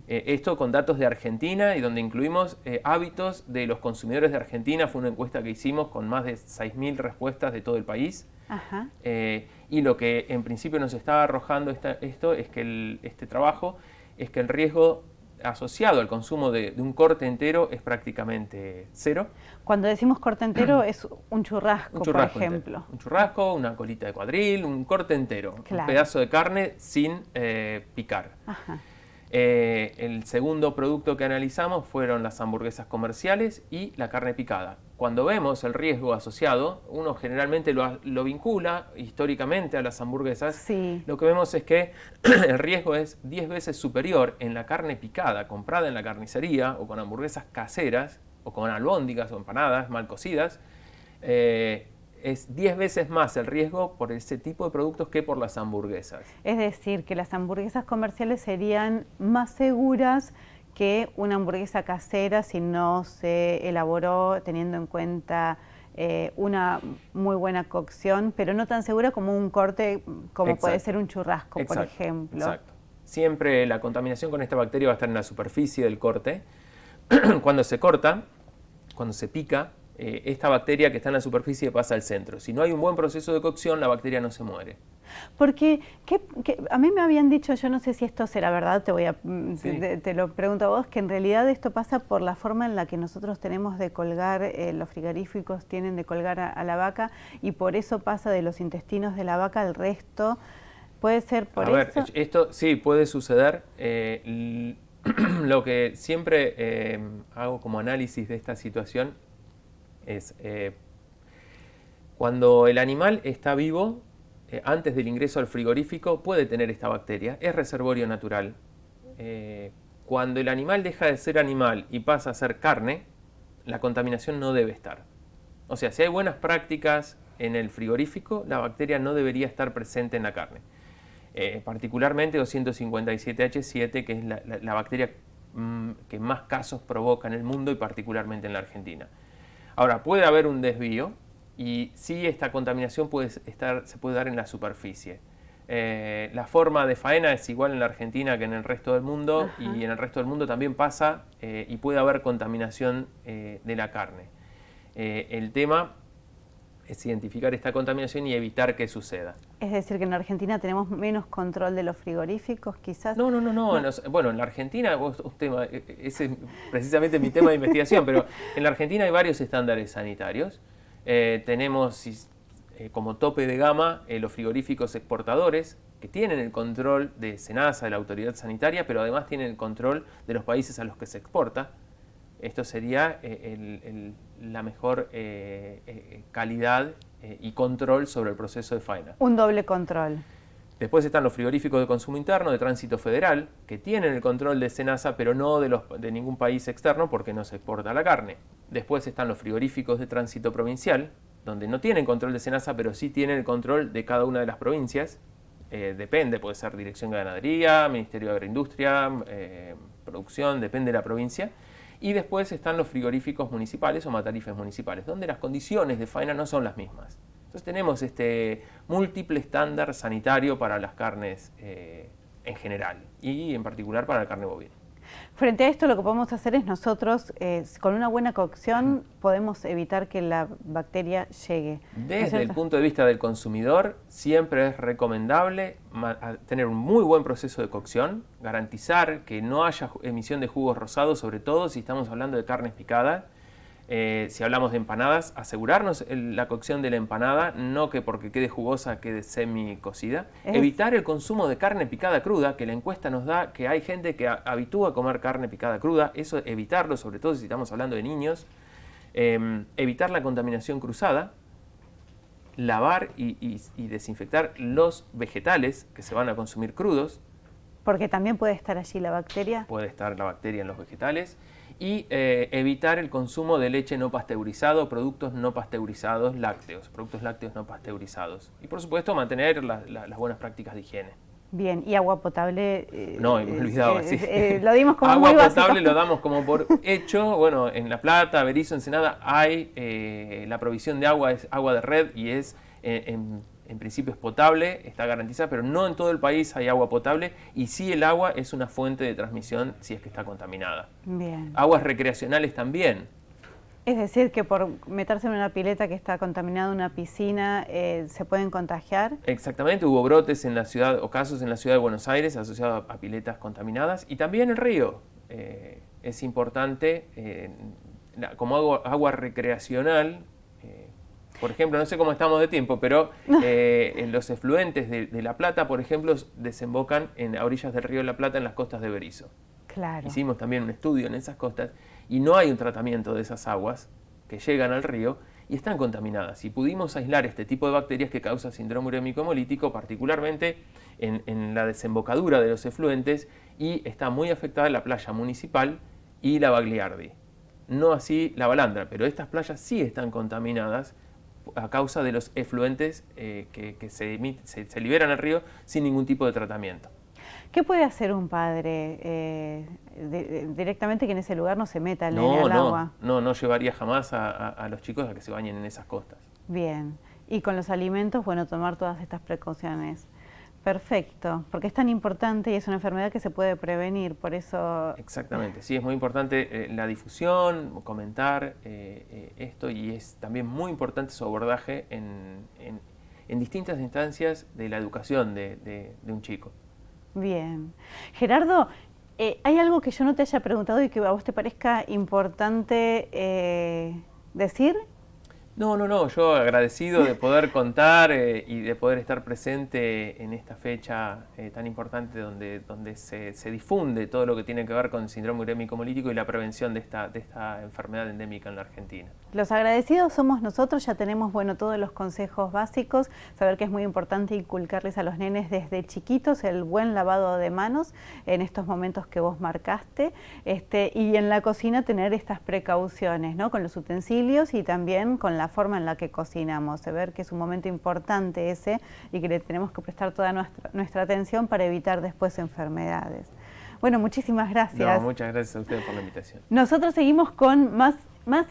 Esto con datos de Argentina y donde incluimos hábitos de los consumidores de Argentina. Fue una encuesta que hicimos con más de 6.000 respuestas de todo el país. Y lo que en principio nos está arrojando este trabajo es que el riesgo asociado al consumo de un corte entero es prácticamente cero. Cuando decimos corte entero es un churrasco, por ejemplo. Entero. Un churrasco, una colita de cuadril, un corte entero, claro. Un pedazo de carne sin picar. El segundo producto que analizamos fueron las hamburguesas comerciales y la carne picada. cuando vemos el riesgo asociado, uno generalmente lo vincula históricamente a las hamburguesas. Sí. Lo que vemos es que el riesgo es 10 veces superior en la carne picada, comprada en la carnicería, o con hamburguesas caseras, o con albóndigas o empanadas mal cocidas. Es 10 veces más el riesgo por ese tipo de productos que por las hamburguesas. Es decir, que las hamburguesas comerciales serían más seguras que una hamburguesa casera si no se elaboró teniendo en cuenta una muy buena cocción, pero no tan segura como un corte como puede ser un churrasco, por ejemplo. Exacto. Siempre la contaminación con esta bacteria va a estar en la superficie del corte. Cuando se corta, cuando se pica, esta bacteria que está en la superficie pasa al centro. Si no hay un buen proceso de cocción, la bacteria no se muere. Porque a mí me habían dicho, yo no sé si esto será verdad, te lo pregunto a vos, que en realidad esto pasa por la forma en la que nosotros tenemos de colgar, los frigoríficos tienen de colgar a la vaca, y por eso pasa de los intestinos de la vaca al resto. ¿Puede ser por eso? A ver, esto sí puede suceder. Lo que siempre hago como análisis de esta situación es cuando el animal está vivo, antes del ingreso al frigorífico puede tener esta bacteria, es reservorio natural. Cuando el animal deja de ser animal y pasa a ser carne, la contaminación no debe estar. O sea, si hay buenas prácticas en el frigorífico, la bacteria no debería estar presente en la carne. Particularmente 257H7, que es la bacteria que más casos provoca en el mundo y particularmente en la Argentina. Ahora, puede haber un desvío y sí, esta contaminación se puede dar en la superficie. La forma de faena es igual en la Argentina que en el resto del mundo. Ajá. Y en el resto del mundo también pasa y puede haber contaminación de la carne. El tema es identificar esta contaminación y evitar que suceda. Es decir, que en Argentina tenemos menos control de los frigoríficos, quizás. No. Bueno, en la Argentina, ese es precisamente mi tema de investigación, pero en la Argentina hay varios estándares sanitarios. Tenemos como tope de gama los frigoríficos exportadores, que tienen el control de SENASA, de la autoridad sanitaria, pero además tienen el control de los países a los que se exporta. Esto sería la mejor calidad y control sobre el proceso de faena. Un doble control. Después están los frigoríficos de consumo interno de tránsito federal, que tienen el control de SENASA, pero no de ningún país externo porque no se exporta la carne. Después están los frigoríficos de tránsito provincial, donde no tienen control de SENASA, pero sí tienen el control de cada una de las provincias. Depende, puede ser Dirección de Ganadería, Ministerio de Agroindustria, Producción, depende de la provincia. Y después están los frigoríficos municipales o matarifes municipales, donde las condiciones de faena no son las mismas. Entonces tenemos este múltiple estándar sanitario para las carnes en general y en particular para la carne bovina. Frente a esto, lo que podemos hacer es nosotros, con una buena cocción, podemos evitar que la bacteria llegue. Desde el punto de vista del consumidor, siempre es recomendable tener un muy buen proceso de cocción, garantizar que no haya emisión de jugos rosados, sobre todo si estamos hablando de carnes picadas. Si hablamos de empanadas, asegurarnos la cocción de la empanada, no que porque quede jugosa quede semi cocida. Evitar el consumo de carne picada cruda, que la encuesta nos da que hay gente que habitúa a comer carne picada cruda. Eso evitarlo, sobre todo si estamos hablando de niños. Evitar la contaminación cruzada. Lavar y desinfectar los vegetales que se van a consumir crudos. Porque también puede estar allí la bacteria. Puede estar la bacteria en los vegetales. Y evitar el consumo de leche no pasteurizado, productos no pasteurizados, lácteos, productos lácteos no pasteurizados. Y por supuesto mantener las buenas prácticas de higiene. Bien, y agua potable. No, me olvidaba, sí. Lo dimos como agua muy básico. potable lo damos como por hecho. Bueno, en La Plata, Berisso, Ensenada hay la provisión de agua, es agua de red y es en principio es potable, está garantizada, pero no en todo el país hay agua potable y sí el agua es una fuente de transmisión si es que está contaminada. Bien. Aguas recreacionales también. Es decir, que por meterse en una pileta que está contaminada, una piscina, ¿se pueden contagiar? Exactamente, hubo brotes en la ciudad o casos en la ciudad de Buenos Aires asociados a piletas contaminadas y también el río. Es importante, como agua recreacional. Por ejemplo, no sé cómo estamos de tiempo, pero los efluentes de La Plata, por ejemplo, desembocan a orillas del río de La Plata en las costas de Berisso. Claro. Hicimos también un estudio en esas costas y no hay un tratamiento de esas aguas que llegan al río y están contaminadas. Y pudimos aislar este tipo de bacterias que causan síndrome urémico hemolítico, particularmente en la desembocadura de los efluentes, y está muy afectada la playa municipal y la Bagliardi. No así la Balandra, pero estas playas sí están contaminadas a causa de los efluentes que se liberan al río sin ningún tipo de tratamiento. ¿Qué puede hacer un padre directamente que en ese lugar no se meta el nene al agua? No llevaría jamás a los chicos a que se bañen en esas costas. Bien. Y con los alimentos, bueno, tomar todas estas precauciones. Perfecto, porque es tan importante y es una enfermedad que se puede prevenir, por eso... Exactamente, sí, es muy importante la difusión, comentar esto, y es también muy importante su abordaje en distintas instancias de la educación de un chico. Bien. Gerardo, ¿hay algo que yo no te haya preguntado y que a vos te parezca importante decir? No, yo agradecido de poder contar y de poder estar presente en esta fecha tan importante donde se difunde todo lo que tiene que ver con el síndrome urémico hemolítico y la prevención de esta enfermedad endémica en la Argentina. Los agradecidos somos nosotros, ya tenemos todos los consejos básicos, saber que es muy importante inculcarles a los nenes desde chiquitos el buen lavado de manos en estos momentos que vos marcaste, y en la cocina tener estas precauciones, ¿no? Con los utensilios y también con la forma en la que cocinamos, saber que es un momento importante ese y que le tenemos que prestar toda nuestra atención para evitar después enfermedades. Bueno, muchísimas gracias. No, muchas gracias a ustedes por la invitación. Nosotros seguimos con más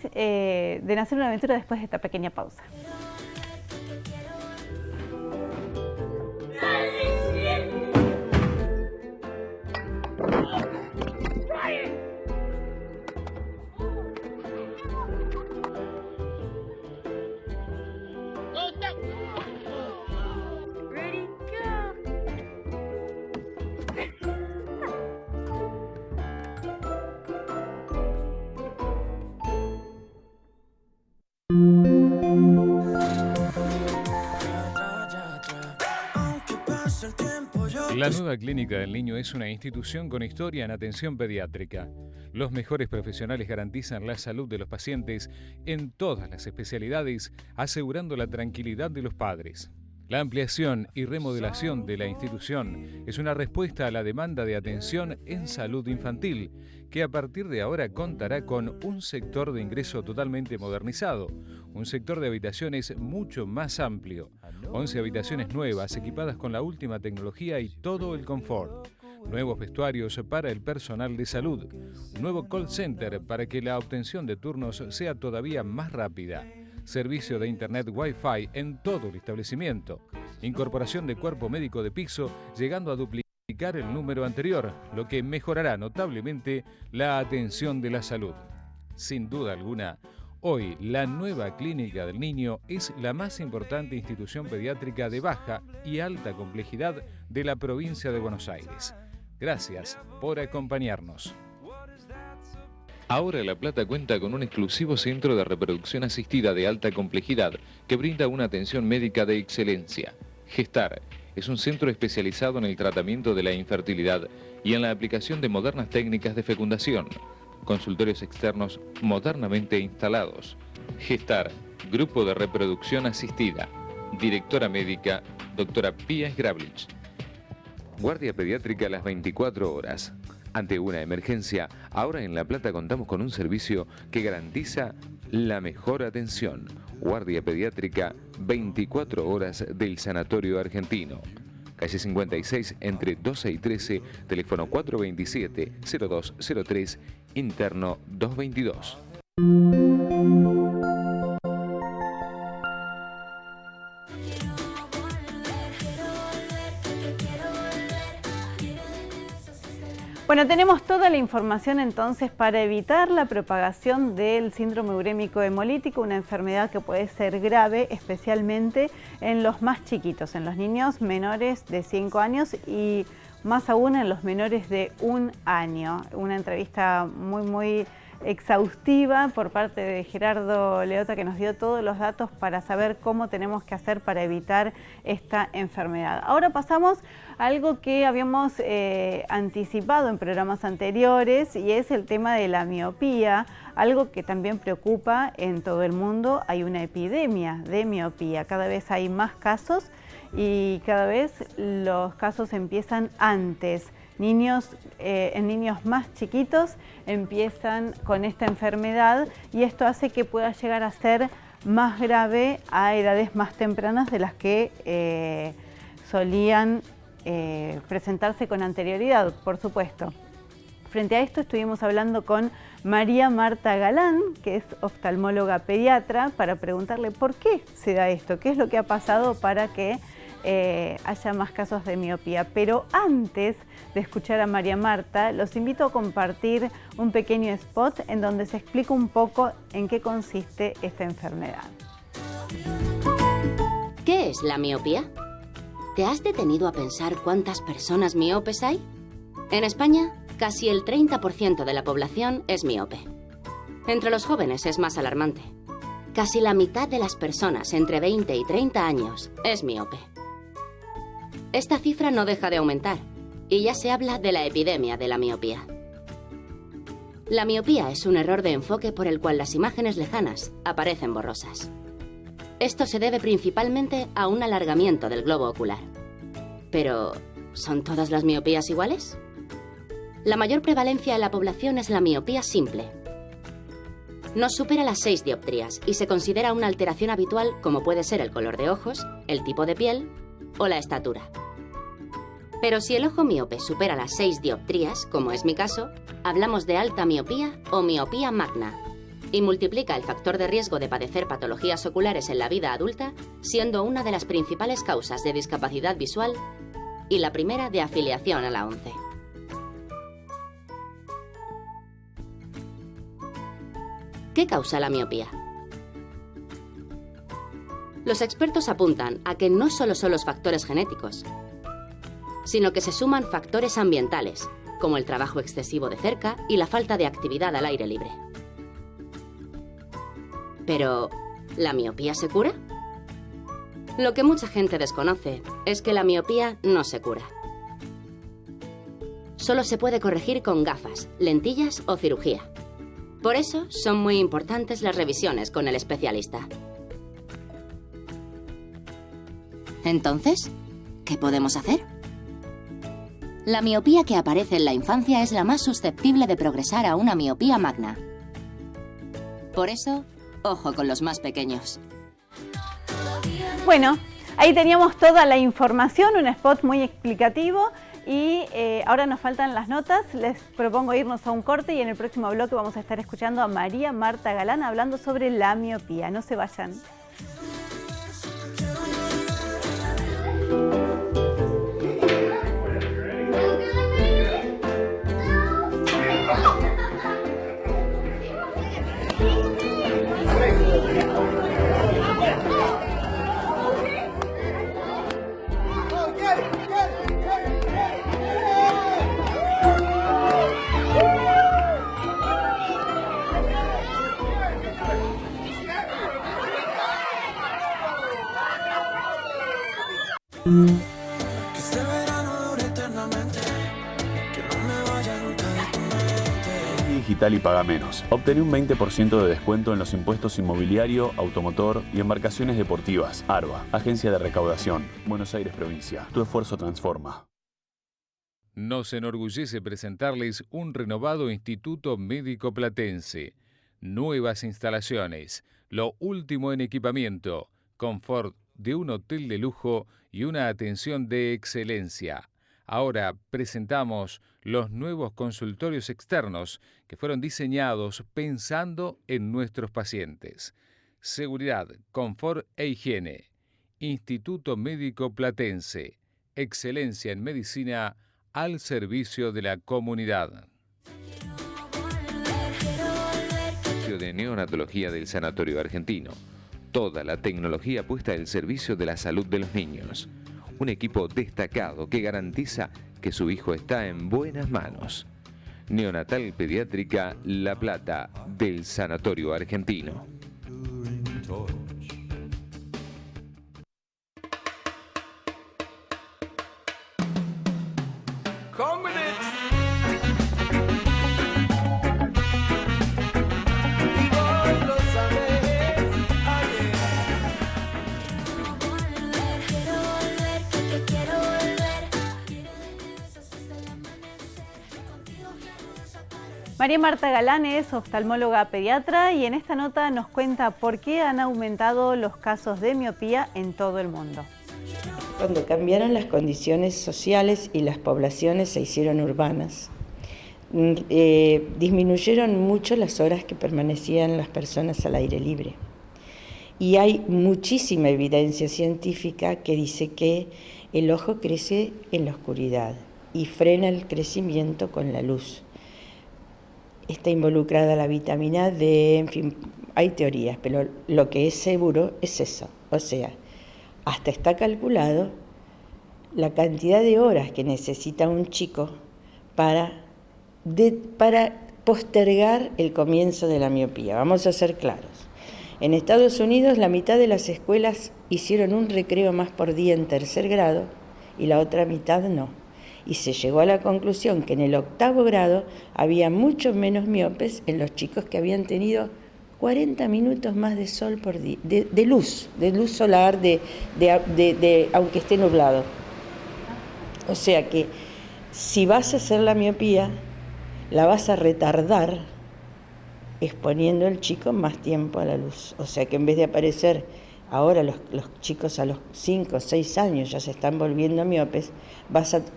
de Nacer una Aventura después de esta pequeña pausa. La Nueva Clínica del Niño es una institución con historia en atención pediátrica. Los mejores profesionales garantizan la salud de los pacientes en todas las especialidades, asegurando la tranquilidad de los padres. La ampliación y remodelación de la institución es una respuesta a la demanda de atención en salud infantil, que a partir de ahora contará con un sector de ingreso totalmente modernizado, un sector de habitaciones mucho más amplio, 11 habitaciones nuevas equipadas con la última tecnología y todo el confort, nuevos vestuarios para el personal de salud, nuevo call center para que la obtención de turnos sea todavía más rápida, servicio de internet Wi-Fi en todo el establecimiento, incorporación de cuerpo médico de piso llegando a duplicar el número anterior, lo que mejorará notablemente la atención de la salud. Sin duda alguna, hoy la Nueva Clínica del Niño es la más importante institución pediátrica de baja y alta complejidad de la provincia de Buenos Aires. Gracias por acompañarnos. Ahora La Plata cuenta con un exclusivo centro de reproducción asistida de alta complejidad que brinda una atención médica de excelencia. Gestar es un centro especializado en el tratamiento de la infertilidad y en la aplicación de modernas técnicas de fecundación. Consultorios externos modernamente instalados. Gestar, Grupo de Reproducción Asistida. Directora médica, doctora Pia Sgrablich. Guardia pediátrica a las 24 horas. Ante una emergencia, ahora en La Plata contamos con un servicio que garantiza la mejor atención. Guardia pediátrica 24 horas del Sanatorio Argentino. Calle 56 entre 12 y 13, teléfono 427-0203, interno 222. Bueno, tenemos toda la información entonces para evitar la propagación del síndrome urémico hemolítico, una enfermedad que puede ser grave, especialmente en los más chiquitos, en los niños menores de 5 años y más aún en los menores de 1 año. Una entrevista muy exhaustiva por parte de Gerardo Leota, que nos dio todos los datos para saber cómo tenemos que hacer para evitar esta enfermedad. Ahora pasamos a algo que habíamos anticipado en programas anteriores, y es el tema de la miopía, algo que también preocupa en todo el mundo. Hay una epidemia de miopía, cada vez hay más casos y cada vez los casos empiezan antes. En niños más chiquitos empiezan con esta enfermedad, y esto hace que pueda llegar a ser más grave a edades más tempranas de las que solían presentarse con anterioridad, por supuesto. Frente a esto estuvimos hablando con María Marta Galán, que es oftalmóloga pediatra, para preguntarle por qué se da esto, qué es lo que ha pasado para que haya más casos de miopía. Pero antes de escuchar a María Marta, los invito a compartir un pequeño spot en donde se explica un poco en qué consiste esta enfermedad. ¿Qué es la miopía? ¿Te has detenido a pensar cuántas personas miopes hay? En España, casi el 30% de la población es miope. Entre los jóvenes es más alarmante. Casi la mitad de las personas entre 20 y 30 años es miope. Esta cifra no deja de aumentar, y ya se habla de la epidemia de la miopía. La miopía es un error de enfoque por el cual las imágenes lejanas aparecen borrosas. Esto se debe principalmente a un alargamiento del globo ocular. Pero, ¿son todas las miopías iguales? La mayor prevalencia en la población es la miopía simple. No supera las 6 dioptrías y se considera una alteración habitual, como puede ser el color de ojos, el tipo de piel o la estatura. Pero si el ojo miope supera las 6 dioptrías, como es mi caso, hablamos de alta miopía o miopía magna, y multiplica el factor de riesgo de padecer patologías oculares en la vida adulta, siendo una de las principales causas de discapacidad visual y la primera de afiliación a la ONCE. ¿Qué causa la miopía? Los expertos apuntan a que no solo son los factores genéticos, sino que se suman factores ambientales, como el trabajo excesivo de cerca y la falta de actividad al aire libre. Pero, ¿la miopía se cura? Lo que mucha gente desconoce es que la miopía no se cura. Solo se puede corregir con gafas, lentillas o cirugía. Por eso son muy importantes las revisiones con el especialista. Entonces, ¿qué podemos hacer? La miopía que aparece en la infancia es la más susceptible de progresar a una miopía magna. Por eso, ojo con los más pequeños. Bueno, ahí teníamos toda la información, un spot muy explicativo. Y ahora nos faltan las notas. Les propongo irnos a un corte, y en el próximo bloque vamos a estar escuchando a María Marta Galán hablando sobre la miopía. No se vayan. Que este verano dure eternamente, que no me vaya nunca de tu mente. Digital y paga menos. Obtené un 20% de descuento en los impuestos inmobiliario, automotor y embarcaciones deportivas. ARBA, Agencia de Recaudación, Buenos Aires Provincia. Tu esfuerzo transforma. Nos enorgullece presentarles un renovado Instituto Médico Platense. Nuevas instalaciones, lo último en equipamiento, confort de un hotel de lujo y una atención de excelencia. Ahora presentamos los nuevos consultorios externos que fueron diseñados pensando en nuestros pacientes. Seguridad, confort e higiene. Instituto Médico Platense. Excelencia en medicina al servicio de la comunidad. De neonatología del Sanatorio Argentino. Toda la tecnología puesta al servicio de la salud de los niños. Un equipo destacado que garantiza que su hijo está en buenas manos. Neonatal Pediátrica La Plata, del Sanatorio Argentino. Come with it. Y vos lo sabés. Ayer. Quiero volver, que quiero volver. Quiero darte besos hasta el amanecer. Contigo quiero desaparecer. María Marta Galán es oftalmóloga pediatra y en esta nota nos cuenta por qué han aumentado los casos de miopía en todo el mundo. Cuando cambiaron las condiciones sociales y las poblaciones se hicieron urbanas, disminuyeron mucho las horas que permanecían las personas al aire libre. Y hay muchísima evidencia científica que dice que el ojo crece en la oscuridad y frena el crecimiento con la luz. Está involucrada la vitamina D, en fin, hay teorías, pero lo que es seguro es eso. O sea, hasta está calculado la cantidad de horas que necesita un chico para postergar el comienzo de la miopía. Vamos a ser claros. En Estados Unidos la mitad de las escuelas hicieron un recreo más por día en 3er grado y la otra mitad no. Y se llegó a la conclusión que en el 8º grado había mucho menos miopes en los chicos que habían tenido 40 minutos más de sol por día, de luz solar, aunque esté nublado. O sea que si vas a hacer la miopía, la vas a retardar exponiendo al chico más tiempo a la luz. O sea que en vez de aparecer, ahora los chicos a los 5 o 6 años ya se están volviendo miopes,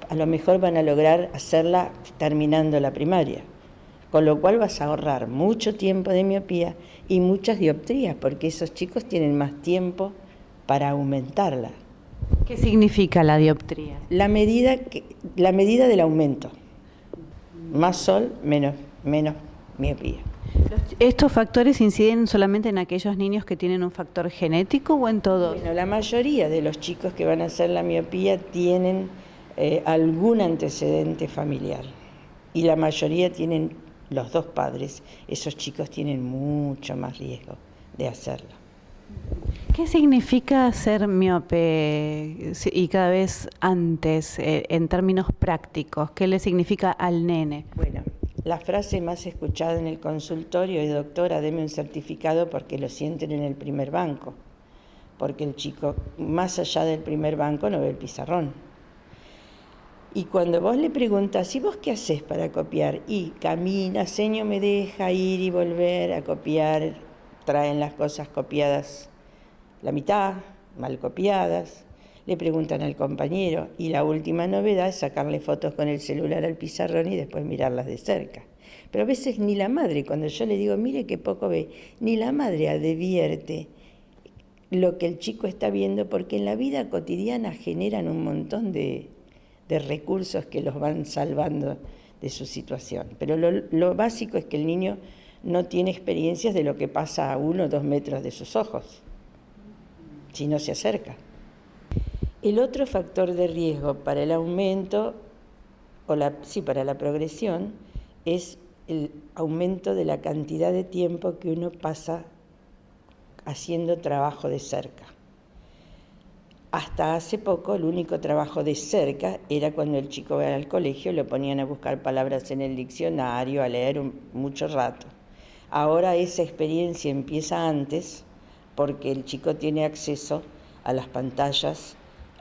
a lo mejor van a lograr hacerla terminando la primaria. Con lo cual vas a ahorrar mucho tiempo de miopía y muchas dioptrías, porque esos chicos tienen más tiempo para aumentarla. ¿Qué significa la dioptría? La medida del aumento. Más sol, menos miopía. ¿Estos factores inciden solamente en aquellos niños que tienen un factor genético o en todos? Bueno, la mayoría de los chicos que van a hacer la miopía tienen algún antecedente familiar y la mayoría tienen los dos padres. Esos chicos tienen mucho más riesgo de hacerlo. ¿Qué significa ser miope y cada vez antes en términos prácticos? ¿Qué le significa al nene? Bueno, la frase más escuchada en el consultorio es: doctora, deme un certificado porque lo sienten en el primer banco. Porque el chico, más allá del primer banco, no ve el pizarrón. Y cuando vos le preguntas, ¿y vos qué haces para copiar? Y camina, seño me deja ir y volver a copiar, traen las cosas copiadas la mitad, mal copiadas, le preguntan al compañero y la última novedad es sacarle fotos con el celular al pizarrón y después mirarlas de cerca. Pero a veces ni la madre, cuando yo le digo, mire qué poco ve, ni la madre advierte lo que el chico está viendo, porque en la vida cotidiana generan un montón de recursos que los van salvando de su situación. Pero lo básico es que el niño no tiene experiencias de lo que pasa a 1 o 2 metros de sus ojos, si no se acerca. El otro factor de riesgo para el aumento, para la progresión, es el aumento de la cantidad de tiempo que uno pasa haciendo trabajo de cerca. Hasta hace poco el único trabajo de cerca era cuando el chico iba al colegio, lo ponían a buscar palabras en el diccionario, a leer mucho rato. Ahora esa experiencia empieza antes porque el chico tiene acceso a las pantallas,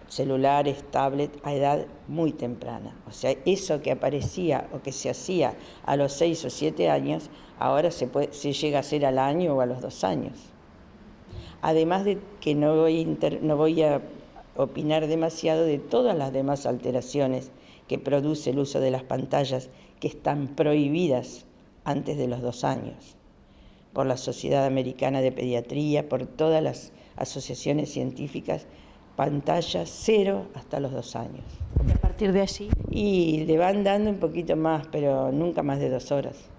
celulares, tablet, a edad muy temprana. O sea, eso que aparecía o que se hacía a los 6 o 7 años, ahora se llega a hacer al año o a los 2 años. Además de que no voy a opinar demasiado de todas las demás alteraciones que produce el uso de las pantallas, que están prohibidas antes de los 2 años, por la Sociedad Americana de Pediatría, por todas las asociaciones científicas, pantalla 0 hasta los 2 años. ¿Y a partir de allí? Y le van dando un poquito más, pero nunca más de 2 horas.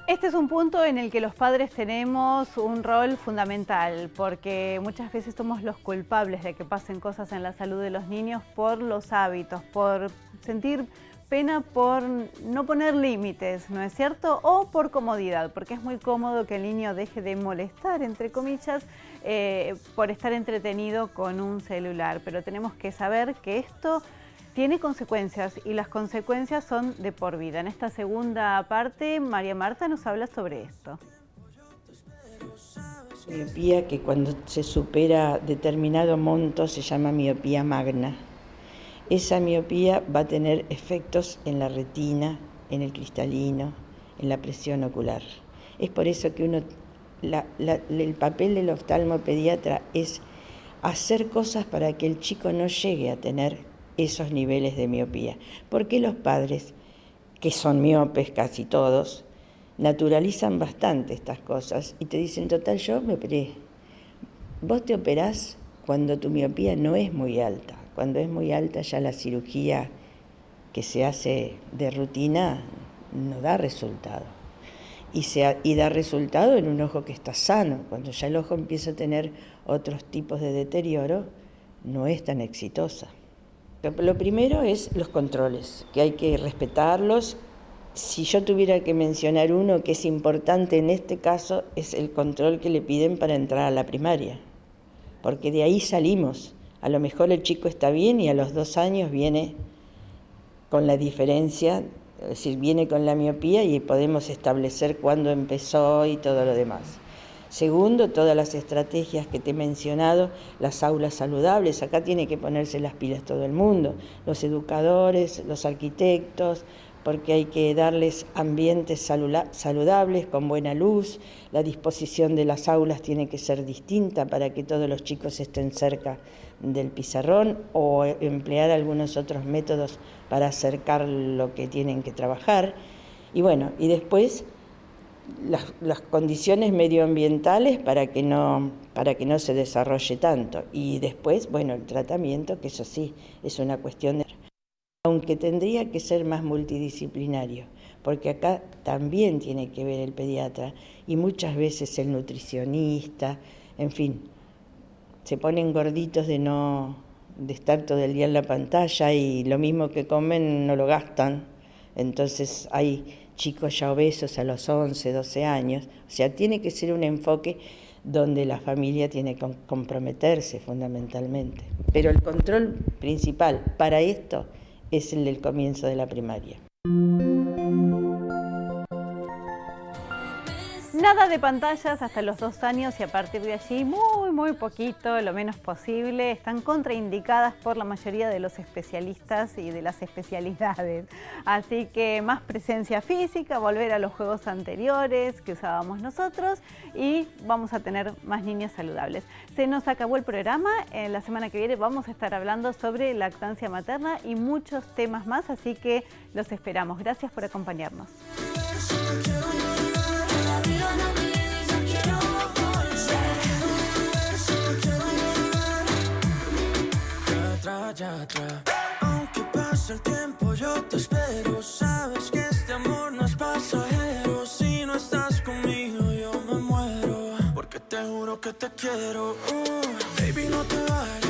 Este es un punto en el que los padres tenemos un rol fundamental, porque muchas veces somos los culpables de que pasen cosas en la salud de los niños por los hábitos, por sentir pena por no poner límites, ¿no es cierto? O por comodidad, porque es muy cómodo que el niño deje de molestar, entre comillas, por estar entretenido con un celular. Pero tenemos que saber que esto tiene consecuencias y las consecuencias son de por vida. En esta segunda parte, María Marta nos habla sobre esto. Miopía que cuando se supera determinado monto se llama miopía magna. Esa miopía va a tener efectos en la retina, en el cristalino, en la presión ocular. Es por eso que el papel del oftalmopediatra es hacer cosas para que el chico no llegue a tener esos niveles de miopía. Porque los padres, que son miopes casi todos, naturalizan bastante estas cosas y te dicen, total, yo me operé. Vos te operás cuando tu miopía no es muy alta. Cuando es muy alta ya la cirugía que se hace de rutina no da resultado. Y da resultado en un ojo que está sano. Cuando ya el ojo empieza a tener otros tipos de deterioro, no es tan exitosa. Lo primero es los controles, que hay que respetarlos. Si yo tuviera que mencionar uno que es importante en este caso, es el control que le piden para entrar a la primaria, porque de ahí salimos. A lo mejor el chico está bien y a los 2 años viene con la diferencia, es decir, viene con la miopía y podemos establecer cuándo empezó y todo lo demás. Segundo, todas las estrategias que te he mencionado, las aulas saludables, acá tiene que ponerse las pilas todo el mundo, los educadores, los arquitectos, porque hay que darles ambientes saludables, con buena luz, la disposición de las aulas tiene que ser distinta para que todos los chicos estén cerca del pizarrón o emplear algunos otros métodos para acercar lo que tienen que trabajar. Y bueno, y después las condiciones medioambientales para que no se desarrolle tanto. Y después, bueno, el tratamiento, que eso sí, es una cuestión de... Aunque tendría que ser más multidisciplinario, porque acá también tiene que ver el pediatra y muchas veces el nutricionista, en fin, se ponen gorditos de estar todo el día en la pantalla y lo mismo que comen no lo gastan. Entonces hay chicos ya obesos a los 11, 12 años, o sea, tiene que ser un enfoque donde la familia tiene que comprometerse fundamentalmente. Pero el control principal para esto es el del comienzo de la primaria. Nada de pantallas hasta los 2 años y a partir de allí muy poquito, lo menos posible. Están contraindicadas por la mayoría de los especialistas y de las especialidades. Así que más presencia física, volver a los juegos anteriores que usábamos nosotros y vamos a tener más niños saludables. Se nos acabó el programa. En la semana que viene vamos a estar hablando sobre lactancia materna y muchos temas más, así que los esperamos. Gracias por acompañarnos. Aunque pase el tiempo yo te espero. Sabes que este amor no es pasajero. Si no estás conmigo yo me muero, porque te juro que te quiero. Baby, no te vayas.